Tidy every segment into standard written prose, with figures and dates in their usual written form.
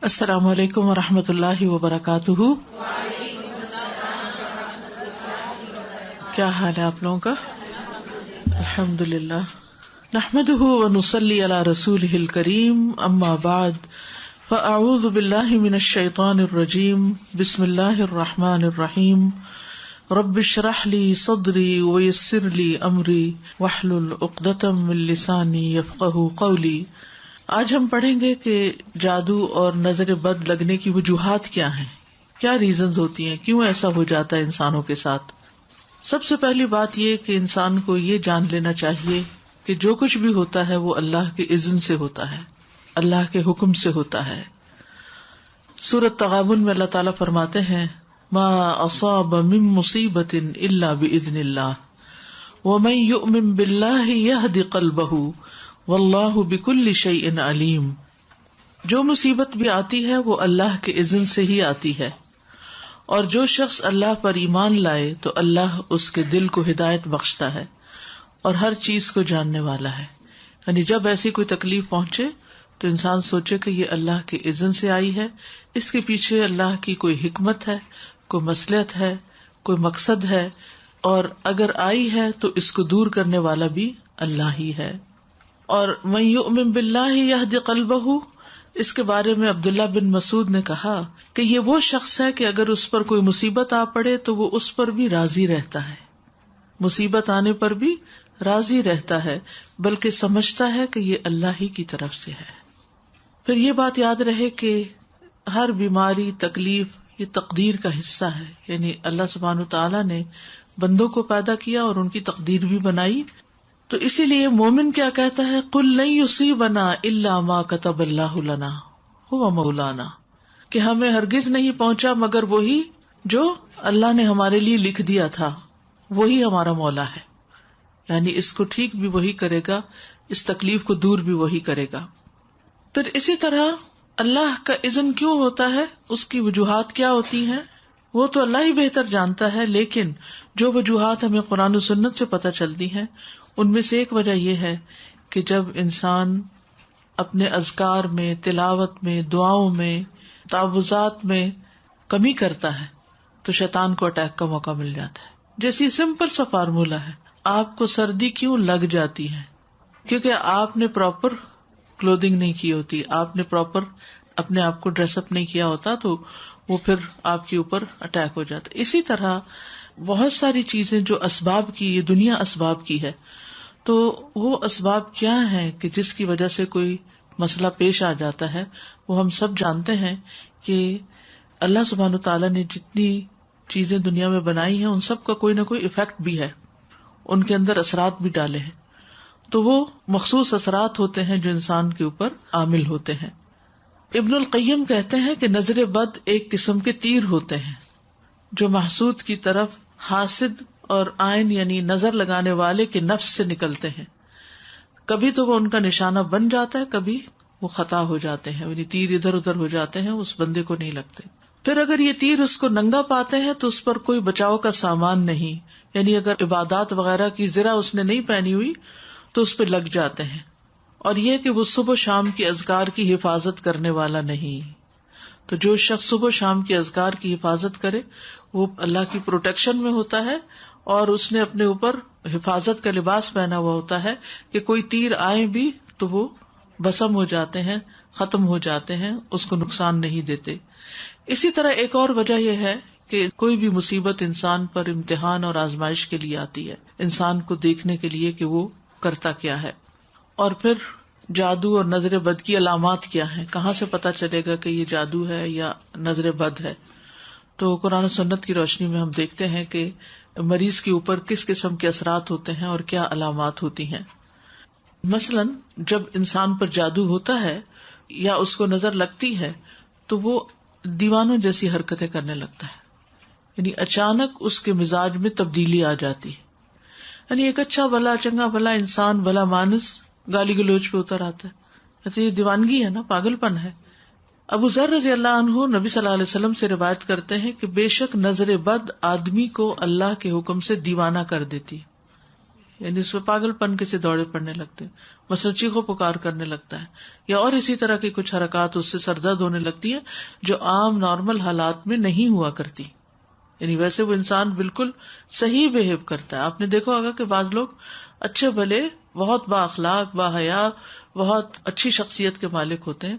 السلام علیکم ورحمۃ اللہ وبرکاتہ. کیا حال ہے آپ لوگوں کا؟ الحمد للہ. نحمده ونصلی علی رسولہ الکریم. اما بعد فاعوذ باللہ من الشیطان الرجیم. بسم اللہ الرحمن الرحیم. رب اشرح لی صدری ویسر لی امری واحلل عقدۃ من لسانی یفقہوا قولی. آج ہم پڑھیں گے کہ جادو اور نظر بد لگنے کی وجوہات کیا ہیں، کیا ریزنز ہوتی ہیں، کیوں ایسا ہو جاتا ہے انسانوں کے ساتھ. سب سے پہلی بات یہ کہ انسان کو یہ جان لینا چاہیے کہ جو کچھ بھی ہوتا ہے وہ اللہ کے اذن سے ہوتا ہے، اللہ کے حکم سے ہوتا ہے. سورۃ تغابن میں اللہ تعالیٰ فرماتے ہیں ما اصاب من مصیبۃ الا باذن اللہ ومن یؤمن باللہ یہد قلبہ واللہ بکل شیء علیم. جو مصیبت بھی آتی ہے وہ اللہ کے اذن سے ہی آتی ہے، اور جو شخص اللہ پر ایمان لائے تو اللہ اس کے دل کو ہدایت بخشتا ہے اور ہر چیز کو جاننے والا ہے. یعنی جب ایسی کوئی تکلیف پہنچے تو انسان سوچے کہ یہ اللہ کے اذن سے آئی ہے، اس کے پیچھے اللہ کی کوئی حکمت ہے، کوئی مصلحت ہے، کوئی مقصد ہے، اور اگر آئی ہے تو اس کو دور کرنے والا بھی اللہ ہی ہے. اور من یؤمن باللہ یہد قلبہ، اس کے بارے میں عبداللہ بن مسعود نے کہا کہ یہ وہ شخص ہے کہ اگر اس پر کوئی مصیبت آ پڑے تو وہ اس پر بھی راضی رہتا ہے، مصیبت آنے پر بھی راضی رہتا ہے، بلکہ سمجھتا ہے کہ یہ اللہ ہی کی طرف سے ہے. پھر یہ بات یاد رہے کہ ہر بیماری، تکلیف یہ تقدیر کا حصہ ہے. یعنی اللہ سبحانہ تعالیٰ نے بندوں کو پیدا کیا اور ان کی تقدیر بھی بنائی. تو اسی لیے مومن کیا کہتا ہے، قل لن یصیبنا الا ما کتب اللہ لنا هو مولانا، کہ ہمیں ہرگز نہیں پہنچا مگر وہی جو اللہ نے ہمارے لیے لکھ دیا تھا، وہی ہمارا مولا ہے. یعنی اس کو ٹھیک بھی وہی کرے گا، اس تکلیف کو دور بھی وہی کرے گا. پھر اسی طرح اللہ کا اذن کیوں ہوتا ہے، اس کی وجوہات کیا ہوتی ہیں، وہ تو اللہ ہی بہتر جانتا ہے. لیکن جو وجوہات ہمیں قرآن و سنت سے پتہ چلتی ہیں ان میں سے ایک وجہ یہ ہے کہ جب انسان اپنے اذکار میں، تلاوت میں، دعاؤں میں، تعوذات میں کمی کرتا ہے تو شیطان کو اٹیک کا موقع مل جاتا ہے. جیسی سمپل سا فارمولہ ہے، آپ کو سردی کیوں لگ جاتی ہے؟ کیونکہ آپ نے پراپر کلودنگ نہیں کی ہوتی، آپ نے پراپر اپنے آپ کو ڈریس اپ نہیں کیا ہوتا، تو وہ پھر آپ کے اوپر اٹیک ہو جاتا. اسی طرح بہت ساری چیزیں جو اسباب کی، یہ دنیا اسباب کی ہے، تو وہ اسباب کیا ہیں کہ جس کی وجہ سے کوئی مسئلہ پیش آ جاتا ہے. وہ ہم سب جانتے ہیں کہ اللہ سبحانہ تعالیٰ نے جتنی چیزیں دنیا میں بنائی ہیں ان سب کا کوئی نہ کوئی ایفیکٹ بھی ہے، ان کے اندر اثرات بھی ڈالے ہیں. تو وہ مخصوص اثرات ہوتے ہیں جو انسان کے اوپر عامل ہوتے ہیں. ابن القیم کہتے ہیں کہ نظر بد ایک قسم کے تیر ہوتے ہیں جو محسود کی طرف حاسد اور عین یعنی نظر لگانے والے کے نفس سے نکلتے ہیں. کبھی تو وہ ان کا نشانہ بن جاتا ہے، کبھی وہ خطا ہو جاتے ہیں، یعنی تیر ادھر ادھر ہو جاتے ہیں، اس بندے کو نہیں لگتے. پھر اگر یہ تیر اس کو ننگا پاتے ہیں تو اس پر کوئی بچاؤ کا سامان نہیں، یعنی اگر عبادات وغیرہ کی زرہ اس نے نہیں پہنی ہوئی تو اس پہ لگ جاتے ہیں. اور یہ کہ وہ صبح شام کی اذکار کی حفاظت کرنے والا نہیں. تو جو شخص صبح شام کی اذکار کی حفاظت کرے وہ اللہ کی پروٹیکشن میں ہوتا ہے، اور اس نے اپنے اوپر حفاظت کا لباس پہنا ہوا ہوتا ہے کہ کوئی تیر آئے بھی تو وہ بسم ہو جاتے ہیں، ختم ہو جاتے ہیں، اس کو نقصان نہیں دیتے. اسی طرح ایک اور وجہ یہ ہے کہ کوئی بھی مصیبت انسان پر امتحان اور آزمائش کے لیے آتی ہے، انسان کو دیکھنے کے لیے کہ وہ کرتا کیا ہے. اور پھر جادو اور نظر بد کی علامات کیا ہیں، کہاں سے پتہ چلے گا کہ یہ جادو ہے یا نظر بد ہے. تو قرآن و سنت کی روشنی میں ہم دیکھتے ہیں کہ مریض کے اوپر کس قسم کے اثرات ہوتے ہیں اور کیا علامات ہوتی ہیں. مثلاً جب انسان پر جادو ہوتا ہے یا اس کو نظر لگتی ہے تو وہ دیوانوں جیسی حرکتیں کرنے لگتا ہے، یعنی اچانک اس کے مزاج میں تبدیلی آ جاتی ہے. یعنی ایک اچھا بھلا چنگا بھلا انسان، بھلا مانس گالی گلوچ پہ اتر آتا ہے. یہ دیوانگی ہے نا، پاگل پن ہے. ابو ذر رضی اللہ عنہ نبی صلی اللہ علیہ وسلم سے روایت کرتے ہیں کہ بے شک نظر بد آدمی کو اللہ کے حکم سے دیوانہ کر دیتی. یعنی اس میں پاگل پن کے سے دوڑے پڑنے لگتے ہیں، مثلا چیخو پکار کرنے لگتا ہے، یا اور اسی طرح کی کچھ حرکات اس سے سر درد ہونے لگتی ہیں جو عام نارمل حالات میں نہیں ہوا کرتی. یعنی ویسے وہ انسان بالکل صحیح بہیو کرتا ہے. آپ نے دیکھا ہوگا کہ بعض لوگ اچھے بھلے بہت با اخلاق با حیا بہت اچھی شخصیت کے مالک ہوتے ہیں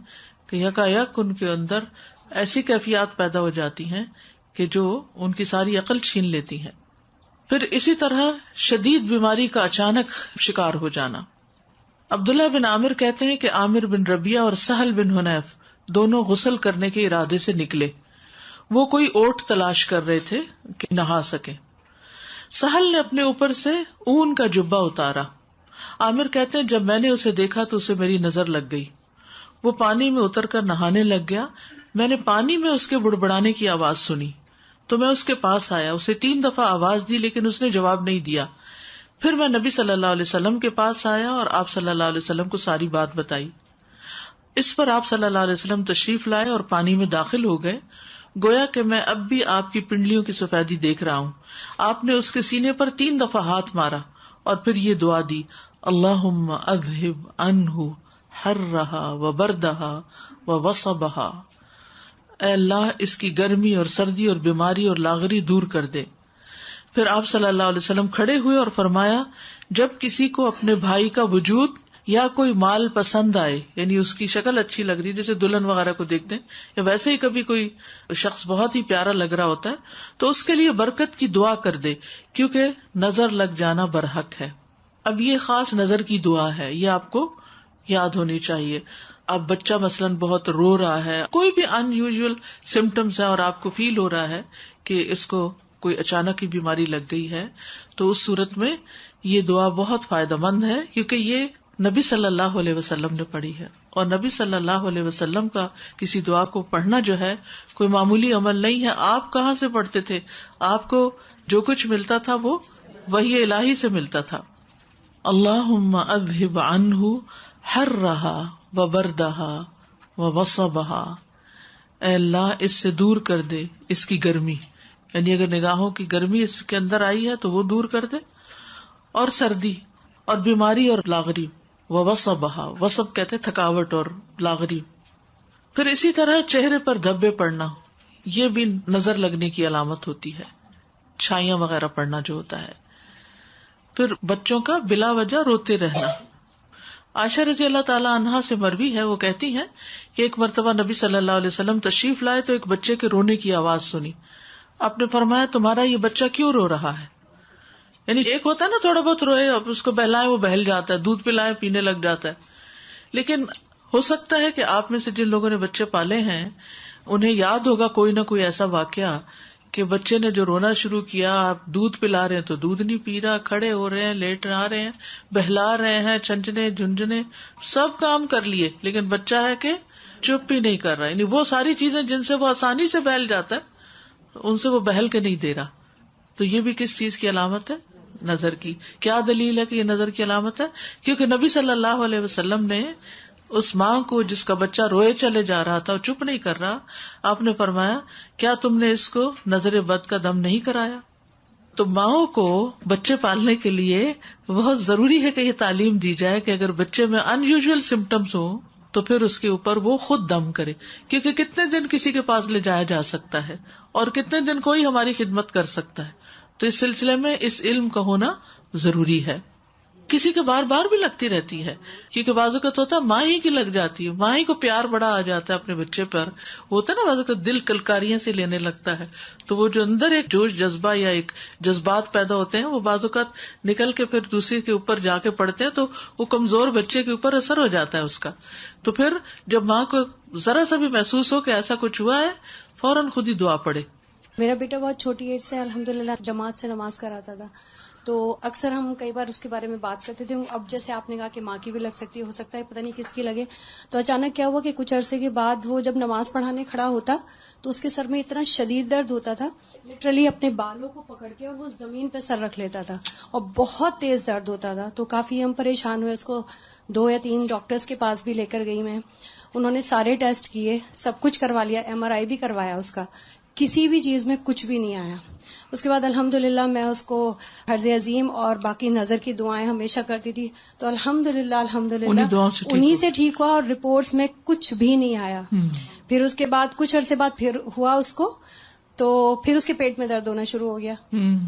کہ یکایک ان کے اندر ایسی کیفیات پیدا ہو جاتی ہیں کہ جو ان کی ساری عقل چھین لیتی ہیں. پھر اسی طرح شدید بیماری کا اچانک شکار ہو جانا. عبداللہ بن عامر کہتے ہیں کہ عامر بن ربیعہ اور سہل بن حنیف دونوں غسل کرنے کے ارادے سے نکلے. وہ کوئی اوٹ تلاش کر رہے تھے کہ نہا سکے. سہل نے اپنے اوپر سے اون کا جبہ اتارا. عامر کہتے ہیں جب میں نے اسے دیکھا تو اسے میری نظر لگ گئی. وہ پانی میں اتر کر نہانے لگ گیا. میں نے پانی میں اس کے بڑبڑانے کی آواز سنی تو میں اس کے پاس آیا. اسے 3 دفعہ آواز دی لیکن اس نے جواب نہیں دیا. پھر میں نبی صلی اللہ علیہ وسلم کے پاس آیا اور آپ صلی اللہ علیہ وسلم کو ساری بات بتائی. اس پر آپ صلی اللہ علیہ وسلم تشریف لائے اور پانی میں داخل ہو گئے. گویا کہ میں اب بھی آپ کی پنڈلیوں کی سفیدی دیکھ رہا ہوں. آپ نے اس کے سینے پر 3 دفعہ ہاتھ مارا اور پھر یہ دعا دی، اللہم اذہب عنہ حرہا وبردہا ووصبہا. اے اللہ اس کی گرمی اور سردی اور بیماری اور لاغری دور کر دے. پھر آپ صلی اللہ علیہ وسلم کھڑے ہوئے اور فرمایا، جب کسی کو اپنے بھائی کا وجود یا کوئی مال پسند آئے، یعنی اس کی شکل اچھی لگ رہی، جیسے دلہن وغیرہ کو دیکھتے ہیں، یا ویسے ہی کبھی کوئی شخص بہت ہی پیارا لگ رہا ہوتا ہے، تو اس کے لیے برکت کی دعا کر دے، کیونکہ نظر لگ جانا برحق ہے. اب یہ خاص نظر کی دعا ہے، یہ آپ کو یاد ہونی چاہیے. اب بچہ مثلاً بہت رو رہا ہے، کوئی بھی ان یوزول سمٹمز ہے اور آپ کو فیل ہو رہا ہے کہ اس کو کوئی اچانک ہی بیماری لگ گئی ہے، تو اس صورت میں یہ دعا بہت فائدہ مند ہے، کیونکہ یہ نبی صلی اللہ علیہ وسلم نے پڑھی ہے. اور نبی صلی اللہ علیہ وسلم کا کسی دعا کو پڑھنا جو ہے کوئی معمولی عمل نہیں ہے. آپ کہاں سے پڑھتے تھے؟ آپ کو جو کچھ ملتا تھا وہ وحی الہی سے ملتا تھا. اللہم اذہب عنہ حرہا وبردہا ووصبہا. اے اللہ اس سے دور کر دے اس کی گرمی، یعنی اگر نگاہوں کی گرمی اس کے اندر آئی ہے تو وہ دور کر دے، اور سردی اور بیماری اور لاغری. ووصبہا، وصب کہتے تھکاوٹ اور لاغری. پھر اسی طرح چہرے پر دھبے پڑنا، یہ بھی نظر لگنے کی علامت ہوتی ہے، چھائیاں وغیرہ پڑنا جو ہوتا ہے. پھر بچوں کا بلا وجہ روتے رہنا. عائشہ رضی اللہ تعالیٰ عنہا سے مروی ہے، وہ کہتی ہیں کہ ایک مرتبہ نبی صلی اللہ علیہ وسلم تشریف لائے تو ایک بچے کے رونے کی آواز سنی. آپ نے فرمایا تمہارا یہ بچہ کیوں رو رہا ہے؟ یعنی ایک ہوتا ہے نا تھوڑا بہت روئے، اب اس کو بہلائیں وہ بہل جاتا ہے، دودھ پلائیں پینے لگ جاتا ہے. لیکن ہو سکتا ہے کہ آپ میں سے جن لوگوں نے بچے پالے ہیں انہیں یاد ہوگا کوئی نہ کوئی ایسا واقعہ کہ بچے نے جو رونا شروع کیا، آپ دودھ پلا رہے ہیں تو دودھ نہیں پی رہا، کھڑے ہو رہے ہیں، لیٹ آ رہے ہیں، بہلا رہے ہیں، چھنچنے جھنجھنے سب کام کر لیے، لیکن بچہ ہے کہ چپ ہی نہیں کر رہا. یعنی وہ ساری چیزیں جن سے وہ آسانی سے بہل جاتا ہے ان سے وہ بہل کے نہیں دے رہا. تو یہ بھی کس چیز کی علامت ہے؟ نظر کی. کیا دلیل ہے کہ یہ نظر کی علامت ہے؟ کیونکہ نبی صلی اللہ علیہ وسلم نے اس ماں کو جس کا بچہ روئے چلے جا رہا تھا اور چپ نہیں کر رہا، آپ نے فرمایا کیا تم نے اس کو نظر بد کا دم نہیں کرایا؟ تو ماؤں کو بچے پالنے کے لیے بہت ضروری ہے کہ یہ تعلیم دی جائے کہ اگر بچے میں ان یوزول سمٹمس ہوں تو پھر اس کے اوپر وہ خود دم کرے، کیونکہ کتنے دن کسی کے پاس لے جایا جا سکتا ہے اور کتنے دن کوئی ہماری خدمت کر سکتا ہے. تو اس سلسلے میں اس علم کا ہونا ضروری ہے. کسی کے بار بار بھی لگتی رہتی ہے، کیونکہ بعض اوقات ہوتا ہے ماں ہی کی لگ جاتی ہے، ماں ہی کو پیار بڑا آ جاتا ہے اپنے بچے پر، ہوتا ہے نا بعض اوقات دل کلکاریاں سے لینے لگتا ہے، تو وہ جو اندر ایک جوش جذبہ یا ایک جذبات پیدا ہوتے ہیں وہ بعض اوقات نکل کے پھر دوسرے کے اوپر جا کے پڑتے ہیں، تو وہ کمزور بچے کے اوپر اثر ہو جاتا ہے اس کا. تو پھر جب ماں کو ذرا سا بھی محسوس ہو کہ ایسا کچھ ہوا ہے، فوراً خود ہی دعا پڑے. میرا بیٹا بہت چھوٹی ایج سے الحمدللہ جماعت سے نماز کراتا تھا، تو اکثر ہم کئی بار اس کے بارے میں بات کرتے تھے. اب جیسے آپ نے کہا کہ ماں کی بھی لگ سکتی ہے، ہو سکتا ہے پتہ نہیں کس کی لگے. تو اچانک کیا ہوا کہ کچھ عرصے کے بعد وہ جب نماز پڑھانے کھڑا ہوتا تو اس کے سر میں اتنا شدید درد ہوتا تھا، لٹرلی اپنے بالوں کو پکڑ کے اور وہ زمین پہ سر رکھ لیتا تھا اور بہت تیز درد ہوتا تھا. تو کافی ہم پریشان ہوئے، اس کو 2 یا 3 ڈاکٹرز کے پاس بھی لے کر گئی میں. انہوں نے سارے ٹیسٹ کیے، سب کچھ کروا لیا، MRI بھی کروایا اس کا. کسی بھی چیز میں کچھ بھی نہیں آیا. اس کے بعد الحمدللہ میں اس کو حرز عظیم اور باقی نظر کی دعائیں ہمیشہ کرتی تھی, تو الحمدللہ انہی سے ٹھیک ہوا, اور رپورٹس میں کچھ بھی نہیں آیا. پھر اس کے بعد کچھ عرصے بعد پھر ہوا اس کو, تو پھر اس کے پیٹ میں درد ہونا شروع ہو گیا,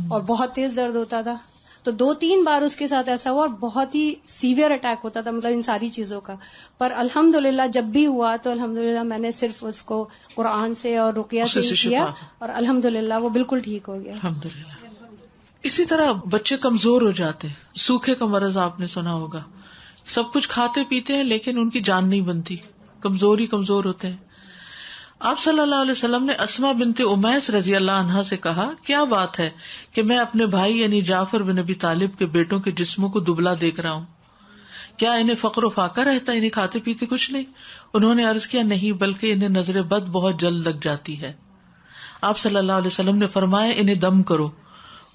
اور بہت تیز درد ہوتا تھا. تو 2-3 بار اس کے ساتھ ایسا ہوا, اور بہت ہی سیویئر اٹیک ہوتا تھا, مطلب ان ساری چیزوں کا. پر الحمدللہ جب بھی ہوا تو الحمدللہ میں نے صرف اس کو قرآن سے اور رقیہ سے ہی کیا, اور الحمدللہ وہ بالکل ٹھیک ہو گیا. الحمدللہ. اسی طرح بچے کمزور ہو جاتے ہیں, سوکھے کا مرض آپ نے سنا ہوگا, سب کچھ کھاتے پیتے ہیں لیکن ان کی جان نہیں بنتی, کمزور ہوتے ہیں. آپ صلی اللہ علیہ وسلم نے اسما بنت امیس رضی اللہ عنہا سے کہا, کیا بات ہے کہ میں اپنے بھائی یعنی جعفر بن ابی طالب کے بیٹوں کے جسموں کو دبلا دیکھ رہا ہوں, کیا انہیں فقر و فاقہ رہتا ہے, انہیں کھاتے پیتے کچھ نہیں؟ انہوں نے عرض کیا, نہیں بلکہ انہیں نظر بد بہت جلد لگ جاتی ہے. آپ صلی اللہ علیہ وسلم نے فرمایا, انہیں دم کرو.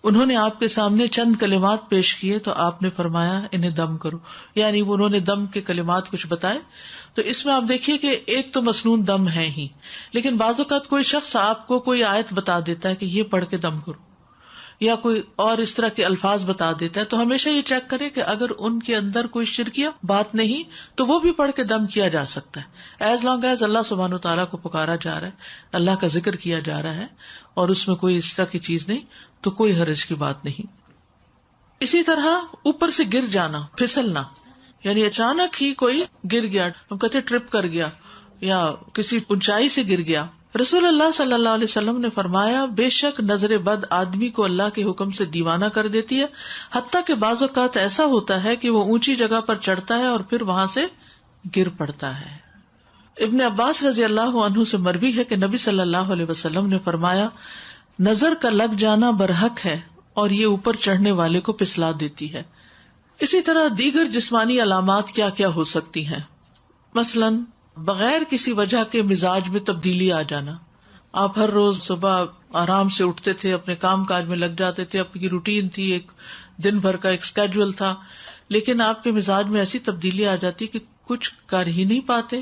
انہوں نے آپ کے سامنے چند کلمات پیش کیے تو آپ نے فرمایا انہیں دم کرو, یعنی انہوں نے دم کے کلمات کچھ بتائے. تو اس میں آپ دیکھیے کہ ایک تو مسنون دم ہے ہی, لیکن بعض اوقات کوئی شخص آپ کو کوئی آیت بتا دیتا ہے کہ یہ پڑھ کے دم کرو, یا کوئی اور اس طرح کے الفاظ بتا دیتا ہے, تو ہمیشہ یہ چیک کرے کہ اگر ان کے اندر کوئی شرکیہ بات نہیں تو وہ بھی پڑھ کے دم کیا جا سکتا ہے, ایز لانگ ایز اللہ سبحانہ و تعالیٰ کو پکارا جا رہا ہے, اللہ کا ذکر کیا جا رہا ہے, اور اس میں کوئی اس طرح کی چیز نہیں, تو کوئی حرج کی بات نہیں. اسی طرح اوپر سے گر جانا, پھسلنا, یعنی اچانک ہی کوئی گر گیا, ہم کہتے ٹرپ کر گیا یا کسی اونچائی سے گر گیا. رسول اللہ صلی اللہ علیہ وسلم نے فرمایا, بے شک نظر بد آدمی کو اللہ کے حکم سے دیوانہ کر دیتی ہے, حتیٰ کہ بعض اوقات ایسا ہوتا ہے کہ وہ اونچی جگہ پر چڑھتا ہے اور پھر وہاں سے گر پڑتا ہے. ابن عباس رضی اللہ عنہ سے مروی ہے کہ نبی صلی اللہ علیہ وسلم نے فرمایا, نظر کا لگ جانا برحق ہے اور یہ اوپر چڑھنے والے کو پسلا دیتی ہے. اسی طرح دیگر جسمانی علامات کیا کیا ہو سکتی ہیں؟ مثلاً بغیر کسی وجہ کے مزاج میں تبدیلی آ جانا. آپ ہر روز صبح آرام سے اٹھتے تھے, اپنے کام کاج میں لگ جاتے تھے, آپ کی روٹین تھی, ایک دن بھر کا ایک اسکیڈول تھا, لیکن آپ کے مزاج میں ایسی تبدیلی آ جاتی کہ کچھ کر ہی نہیں پاتے.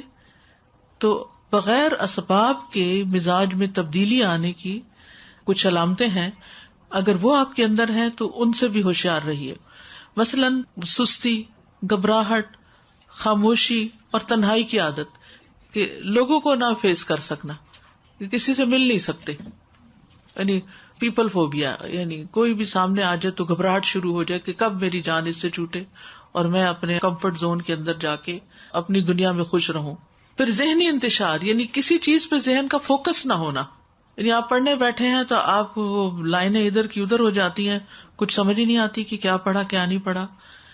تو بغیر اسباب کے مزاج میں تبدیلی آنے کی کچھ علامتیں ہیں, اگر وہ آپ کے اندر ہیں تو ان سے بھی ہوشیار رہیے. مثلاً سستی, گھبراہٹ, خاموشی اور تنہائی کی عادت, کہ لوگوں کو نہ فیس کر سکنا, کہ کسی سے مل نہیں سکتے, یعنی پیپل فوبیا, یعنی کوئی بھی سامنے آ جائے تو گھبراہٹ شروع ہو جائے کہ کب میری جان اس سے چھوٹے اور میں اپنے کمفرٹ زون کے اندر جا کے اپنی دنیا میں خوش رہوں. پھر ذہنی انتشار, یعنی کسی چیز پہ ذہن کا فوکس نہ ہونا, یعنی آپ پڑھنے بیٹھے ہیں تو آپ وہ لائنیں ادھر کی ادھر ہو جاتی ہیں, کچھ سمجھ ہی نہیں آتی کہ کیا پڑھا کیا نہیں پڑھا.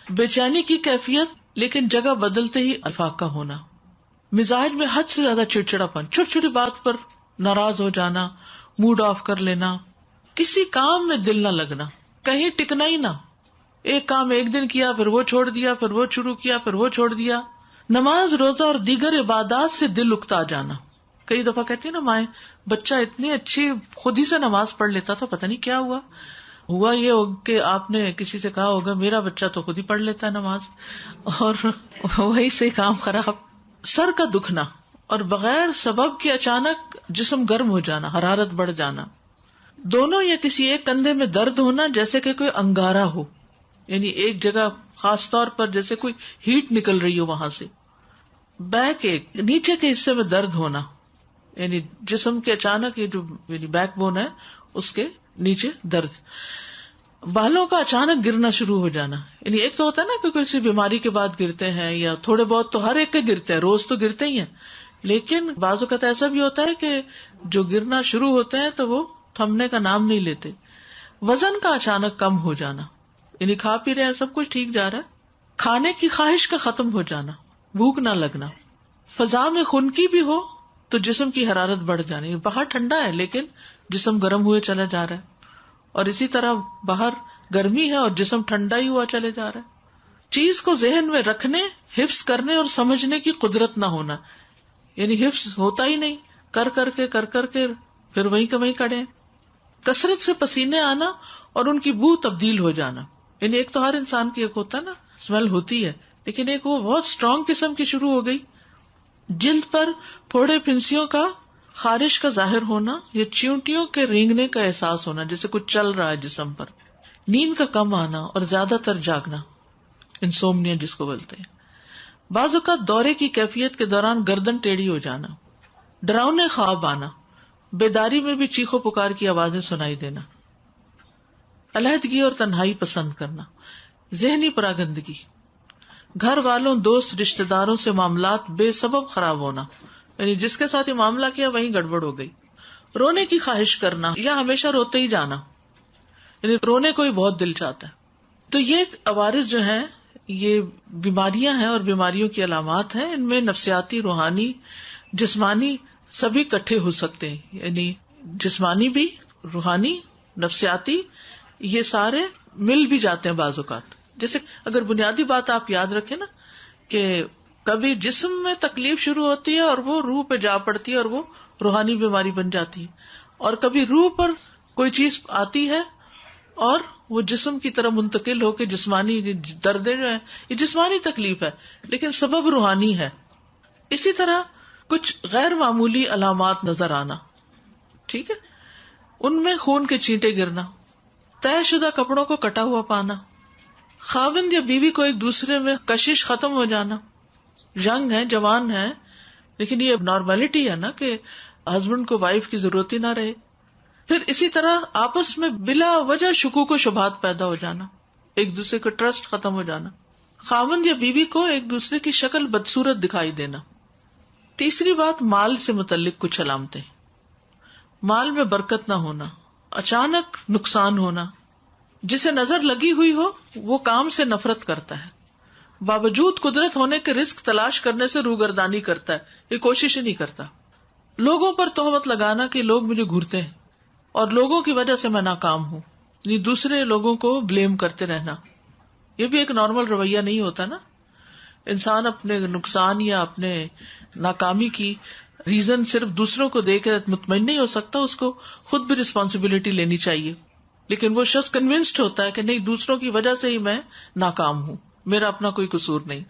بے چینی کی کیفیت, لیکن جگہ بدلتے ہی افاقہ ہونا. مزاج میں حد سے زیادہ چڑچڑاپن, چھوٹی چھوٹی بات پر ناراض ہو جانا, موڈ آف کر لینا, کسی کام میں دل نہ لگنا, کہیں ٹکنا ہی نہ, ایک کام ایک دن کیا پھر وہ چھوڑ دیا, پھر وہ شروع کیا پھر وہ چھوڑ دیا. نماز, روزہ اور دیگر عبادات سے دل اکتا جانا. کئی دفعہ کہتی ہیں نا مائیں, بچہ اتنی اچھی خود ہی سے نماز پڑھ لیتا تھا, پتہ نہیں کیا ہوا یہ کہ آپ نے کسی سے کہا ہوگا میرا بچہ تو خود ہی پڑھ لیتا ہے نماز, اور وہی سے کام خراب. سر کا دکھنا اور بغیر سبب کے اچانک جسم گرم ہو جانا, حرارت بڑھ جانا. دونوں یا کسی ایک کندھے میں درد ہونا جیسے کہ کوئی انگارہ ہو, یعنی ایک جگہ خاص طور پر جیسے کوئی ہیٹ نکل رہی ہو وہاں سے. بیک ایک, نیچے کے حصے میں درد ہونا, یعنی جسم کے اچانک یہ جو یعنی بیک بون ہے اس کے نیچے درد. بالوں کا اچانک گرنا شروع ہو جانا, یعنی ایک تو ہوتا ہے نا کہ کسی بیماری کے بعد گرتے ہیں, یا تھوڑے بہت تو ہر ایک کے گرتے ہیں, روز تو گرتے ہی ہیں, لیکن بعض اوقات ایسا بھی ہوتا ہے کہ جو گرنا شروع ہوتے ہیں تو وہ تھمنے کا نام نہیں لیتے. وزن کا اچانک کم ہو جانا, یعنی کھا پی رہے ہیں سب کچھ ٹھیک جا رہا ہے, کھانے کی خواہش کا ختم ہو جانا, بھوک نہ لگنا. فضا میں خنکی بھی ہو تو جسم کی حرارت بڑھ جانی, باہر ٹھنڈا ہے لیکن جسم گرم ہوئے چلا جا رہا ہے, اور اسی طرح باہر گرمی ہے اور جسم ٹھنڈا ہی ہوا چلے جا رہا ہے. چیز کو ذہن میں رکھنے, حفظ کرنے اور سمجھنے کی قدرت نہ ہونا, یعنی حفظ ہوتا ہی نہیں, کر کر کے پھر وہیں کا وہیں کڑے. کثرت سے پسینے آنا اور ان کی بو تبدیل ہو جانا, یعنی ایک تو ہر انسان کی ایک ہوتا ہے نا اسمیل ہوتی ہے, لیکن ایک وہ بہت اسٹرانگ قسم کی شروع ہو گئی. جلد پر پھوڑے پھنسیوں کا خارش کا ظاہر ہونا یا چیونٹیوں کے رینگنے کا احساس ہونا، جیسے کچھ چل رہا ہے جسم پر، نیند کا کم آنا اور زیادہ تر جاگنا، انسومنیا جس کو بولتے ہیں، بعض اوقات دورے کی کیفیت کے دوران گردن ٹیڑھی ہو جانا، ڈراؤنے خواب آنا، بیداری میں بھی چیخو پکار کی آوازیں سنائی دینا، علیحدگی اور تنہائی پسند کرنا، ذہنی پراگندگی، گھر والوں، دوست، رشتہ داروں سے معاملات بے سبب خراب ہونا، یعنی جس کے ساتھ یہ معاملہ کیا وہیں گڑبڑ ہو گئی، رونے کی خواہش کرنا یا ہمیشہ روتے ہی جانا، یعنی رونے کو ہی بہت دل چاہتا ہے۔ تو یہ عوارض جو ہیں یہ بیماریاں ہیں اور بیماریوں کی علامات ہیں، ان میں نفسیاتی، روحانی، جسمانی سبھی کٹھے ہو سکتے ہیں، یعنی جسمانی بھی، روحانی، نفسیاتی، یہ سارے مل بھی جاتے ہیں بعض اوقات۔ جیسے اگر بنیادی بات آپ یاد رکھیں نا کہ کبھی جسم میں تکلیف شروع ہوتی ہے اور وہ روح پہ جا پڑتی ہے اور وہ روحانی بیماری بن جاتی ہے، اور کبھی روح پر کوئی چیز آتی ہے اور وہ جسم کی طرح منتقل ہو کے جسمانی دردیں جو ہیں یہ جسمانی تکلیف ہے لیکن سبب روحانی ہے۔ اسی طرح کچھ غیر معمولی علامات نظر آنا، ٹھیک ہے، ان میں خون کے چھینٹے گرنا، طے شدہ کپڑوں کو کٹا ہوا پانا، خاوند یا بیوی کو ایک دوسرے میں کشش ختم ہو جانا، ینگ ہے، جوان ہے، لیکن یہ نارملٹی ہے نا کہ ہسبینڈ کو وائف کی ضرورت ہی نہ رہے۔ پھر اسی طرح آپس میں بلا وجہ شکوک و شبہات پیدا ہو جانا، ایک دوسرے کا ٹرسٹ ختم ہو جانا، خاوند یا بیوی کو ایک دوسرے کی شکل بدصورت دکھائی دینا۔ تیسری بات، مال سے متعلق کچھ علامتیں، مال میں برکت نہ ہونا، اچانک نقصان ہونا، جسے نظر لگی ہوئی ہو وہ کام سے نفرت کرتا ہے، باوجود قدرت ہونے کے رزق تلاش کرنے سے روگردانی کرتا ہے، یہ کوشش ہی نہیں کرتا، لوگوں پر تہمت لگانا کہ لوگ مجھے گھورتے ہیں اور لوگوں کی وجہ سے میں ناکام ہوں، یعنی دوسرے لوگوں کو بلیم کرتے رہنا، یہ بھی ایک نارمل رویہ نہیں ہوتا نا۔ انسان اپنے نقصان یا اپنے ناکامی کی ریزن صرف دوسروں کو دے کے مطمئن نہیں ہو سکتا، اس کو خود بھی رسپانسبلٹی لینی چاہیے، لیکن وہ شخص کنونسڈ ہوتا ہے کہ نہیں، دوسروں کی وجہ سے ہی میں ناکام ہوں، میرا اپنا کوئی قصور نہیں۔